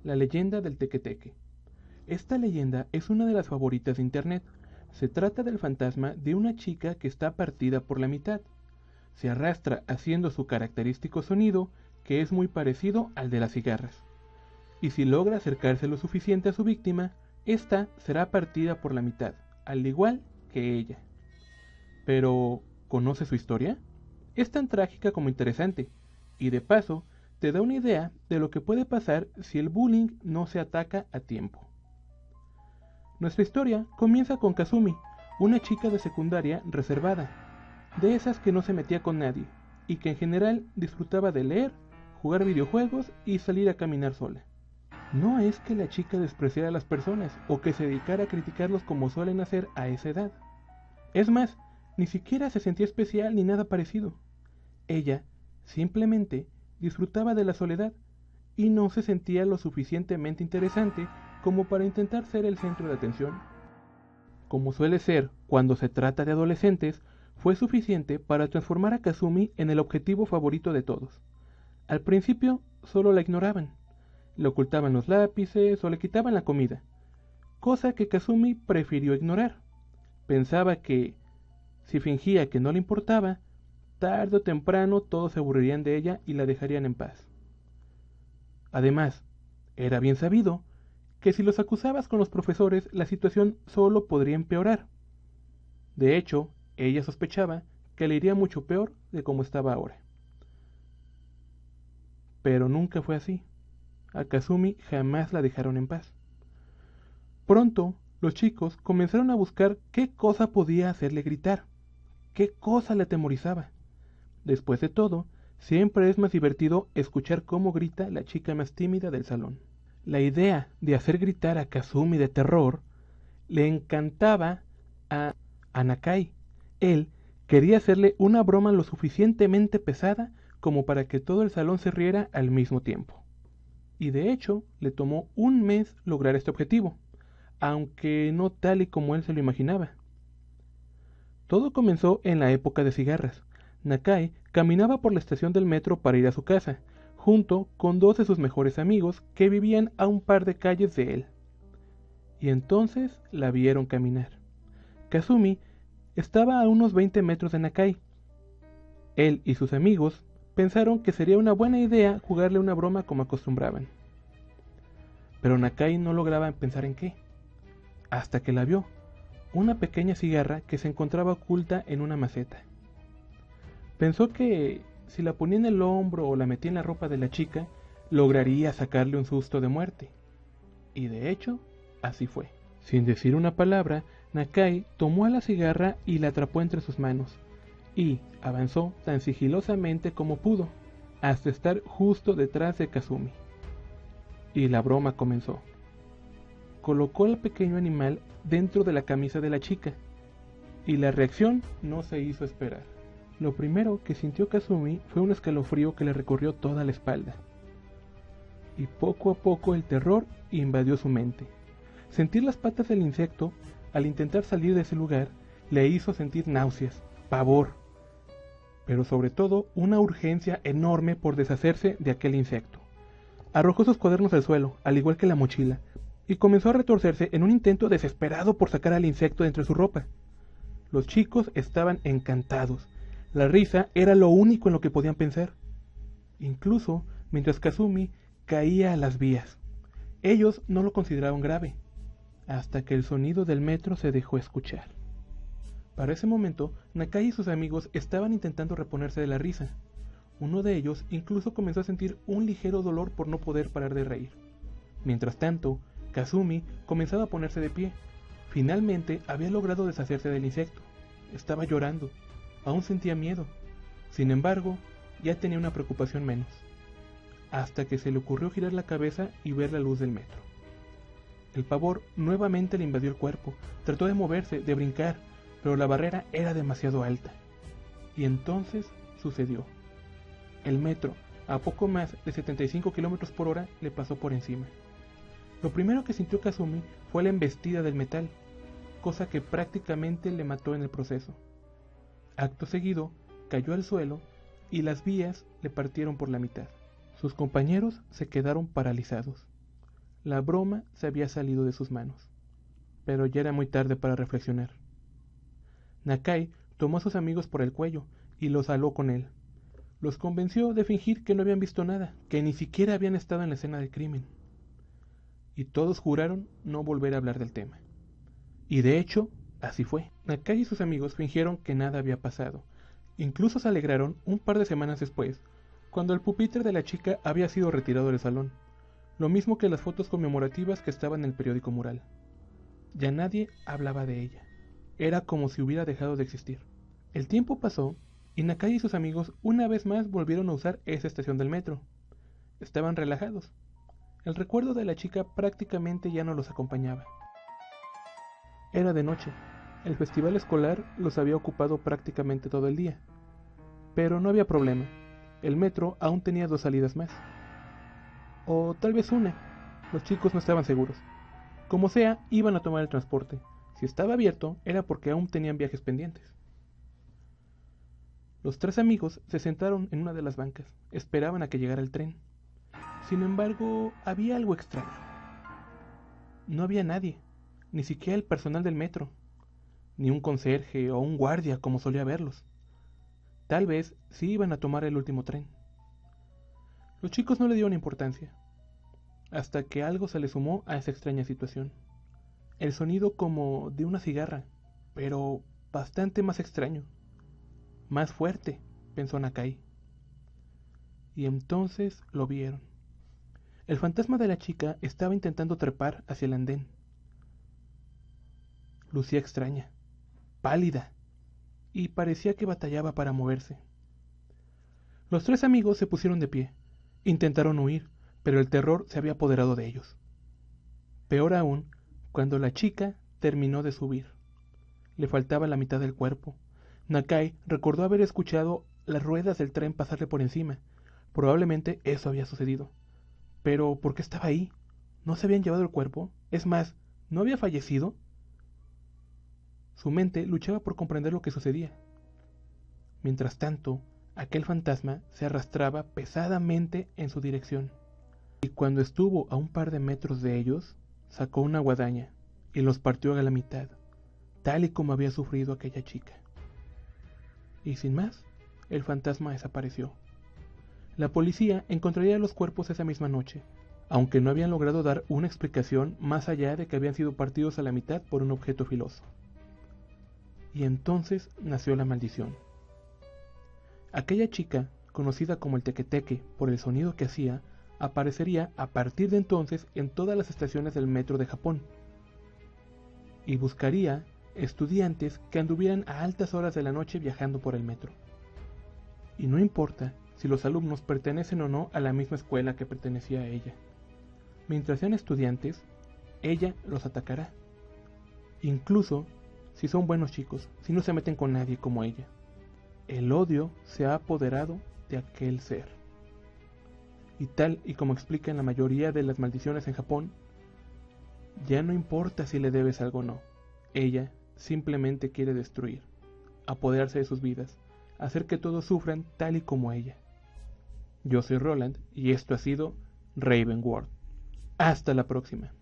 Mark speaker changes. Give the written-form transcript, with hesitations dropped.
Speaker 1: la leyenda del teque-teque. Esta leyenda es una de las favoritas de internet. Se trata del fantasma de una chica que está partida por la mitad. Se arrastra haciendo su característico sonido, que es muy parecido al de las cigarras. Y si logra acercarse lo suficiente a su víctima, ésta será partida por la mitad, al igual que ella. Pero, ¿conoce su historia? Es tan trágica como interesante, y de paso, te da una idea de lo que puede pasar si el bullying no se ataca a tiempo. Nuestra historia comienza con Kazumi, una chica de secundaria reservada, de esas que no se metía con nadie, y que en general disfrutaba de leer, jugar videojuegos y salir a caminar sola. No es que la chica despreciara a las personas o que se dedicara a criticarlos como suelen hacer a esa edad. Es más, ni siquiera se sentía especial ni nada parecido. Ella simplemente disfrutaba de la soledad y no se sentía lo suficientemente interesante como para intentar ser el centro de atención. Como suele ser cuando se trata de adolescentes, fue suficiente para transformar a Kazumi en el objetivo favorito de todos. Al principio solo la ignoraban, le ocultaban los lápices o le quitaban la comida, cosa que Kazumi prefirió ignorar. Pensaba que, si fingía que no le importaba, tarde o temprano todos se aburrirían de ella y la dejarían en paz. Además, era bien sabido que si los acusabas con los profesores, la situación solo podría empeorar. De hecho, ella sospechaba que le iría mucho peor de como estaba ahora. Pero nunca fue así. A Kazumi jamás la dejaron en paz. Pronto, los chicos comenzaron a buscar qué cosa podía hacerle gritar, qué cosa le atemorizaba. Después de todo, siempre es más divertido escuchar cómo grita la chica más tímida del salón. La idea de hacer gritar a Kazumi de terror le encantaba a Nakai. Él quería hacerle una broma lo suficientemente pesada como para que todo el salón se riera al mismo tiempo. Y de hecho, le tomó un mes lograr este objetivo, aunque no tal y como él se lo imaginaba. Todo comenzó en la época de cigarras. Nakai caminaba por la estación del metro para ir a su casa, junto con dos de sus mejores amigos que vivían a un par de calles de él. Y entonces la vieron caminar. Kazumi estaba a unos 20 metros de Nakai. Él y sus amigos pensaron que sería una buena idea jugarle una broma como acostumbraban. Pero Nakai no lograba pensar en qué, hasta que la vio, una pequeña cigarra que se encontraba oculta en una maceta. Pensó que si la ponía en el hombro o la metía en la ropa de la chica, lograría sacarle un susto de muerte. Y de hecho, así fue. Sin decir una palabra, Nakai tomó a la cigarra y la atrapó entre sus manos, y avanzó tan sigilosamente como pudo, hasta estar justo detrás de Kazumi. Y la broma comenzó. Colocó al pequeño animal dentro de la camisa de la chica, y la reacción no se hizo esperar. Lo primero que sintió Kazumi fue un escalofrío que le recorrió toda la espalda. Y poco a poco el terror invadió su mente. Sentir las patas del insecto, al intentar salir de ese lugar, le hizo sentir náuseas, pavor, pero sobre todo una urgencia enorme por deshacerse de aquel insecto. Arrojó sus cuadernos al suelo, al igual que la mochila, y comenzó a retorcerse en un intento desesperado por sacar al insecto de entre su ropa. Los chicos estaban encantados. La risa era lo único en lo que podían pensar. Incluso mientras Kazumi caía a las vías. Ellos no lo consideraban grave, hasta que el sonido del metro se dejó escuchar. Para ese momento, Nakai y sus amigos estaban intentando reponerse de la risa. Uno de ellos incluso comenzó a sentir un ligero dolor por no poder parar de reír. Mientras tanto, Kazumi comenzaba a ponerse de pie. Finalmente había logrado deshacerse del insecto. Estaba llorando. Aún sentía miedo. Sin embargo, ya tenía una preocupación menos. Hasta que se le ocurrió girar la cabeza y ver la luz del metro. El pavor nuevamente le invadió el cuerpo. Trató de moverse, de brincar, pero la barrera era demasiado alta. Y entonces sucedió. El metro, a poco más de 75 km por hora, le pasó por encima. Lo primero que sintió Kazumi fue la embestida del metal, cosa que prácticamente le mató en el proceso. Acto seguido, cayó al suelo y las vías le partieron por la mitad. Sus compañeros se quedaron paralizados. La broma se había salido de sus manos, pero ya era muy tarde para reflexionar. Nakai tomó a sus amigos por el cuello y los aló con él. Los convenció de fingir que no habían visto nada, que ni siquiera habían estado en la escena del crimen. Y todos juraron no volver a hablar del tema. Y de hecho, así fue. Nakai y sus amigos fingieron que nada había pasado. Incluso se alegraron un par de semanas después, cuando el pupitre de la chica había sido retirado del salón, lo mismo que las fotos conmemorativas que estaban en el periódico mural. Ya nadie hablaba de ella. Era como si hubiera dejado de existir. El tiempo pasó y Nakai y sus amigos una vez más volvieron a usar esa estación del metro. Estaban relajados. El recuerdo de la chica prácticamente ya no los acompañaba. Era de noche. El festival escolar los había ocupado prácticamente todo el día. Pero no había problema. El metro aún tenía 2 salidas más. O tal vez una. Los chicos no estaban seguros. Como sea, iban a tomar el transporte. Si estaba abierto, era porque aún tenían viajes pendientes. Los 3 amigos se sentaron en una de las bancas. Esperaban a que llegara el tren. Sin embargo, había algo extraño. No había nadie, ni siquiera el personal del metro, ni un conserje o un guardia como solía verlos. Tal vez sí iban a tomar el último tren. Los chicos no le dieron importancia, hasta que algo se les sumó a esa extraña situación. El sonido como de una cigarra, pero bastante más extraño. Más fuerte, pensó Nakai. Y entonces lo vieron. El fantasma de la chica estaba intentando trepar hacia el andén. Lucía extraña, pálida, y parecía que batallaba para moverse. Los 3 amigos se pusieron de pie. Intentaron huir, pero el terror se había apoderado de ellos. Peor aún, cuando la chica terminó de subir. Le faltaba la mitad del cuerpo. Nakai recordó haber escuchado las ruedas del tren pasarle por encima. Probablemente eso había sucedido. Pero, ¿por qué estaba ahí? ¿No se habían llevado el cuerpo? Es más, ¿no había fallecido? Su mente luchaba por comprender lo que sucedía. Mientras tanto, aquel fantasma se arrastraba pesadamente en su dirección. Y cuando estuvo a un par de metros de ellos, sacó una guadaña y los partió a la mitad, tal y como había sufrido aquella chica. Y sin más, el fantasma desapareció. La policía encontraría los cuerpos esa misma noche, aunque no habían logrado dar una explicación más allá de que habían sido partidos a la mitad por un objeto filoso. Y entonces nació la maldición. Aquella chica, conocida como el tequeteque por el sonido que hacía, aparecería a partir de entonces en todas las estaciones del metro de Japón, y buscaría estudiantes que anduvieran a altas horas de la noche viajando por el metro. Y no importa si los alumnos pertenecen o no a la misma escuela que pertenecía a ella. Mientras sean estudiantes, ella los atacará. Incluso si son buenos chicos, si no se meten con nadie como ella. El odio se ha apoderado de aquel ser. Y tal y como explica en la mayoría de las maldiciones en Japón, ya no importa si le debes algo o no. Ella simplemente quiere destruir, apoderarse de sus vidas, hacer que todos sufran tal y como ella. Yo soy Roland y esto ha sido Raven World. Hasta la próxima.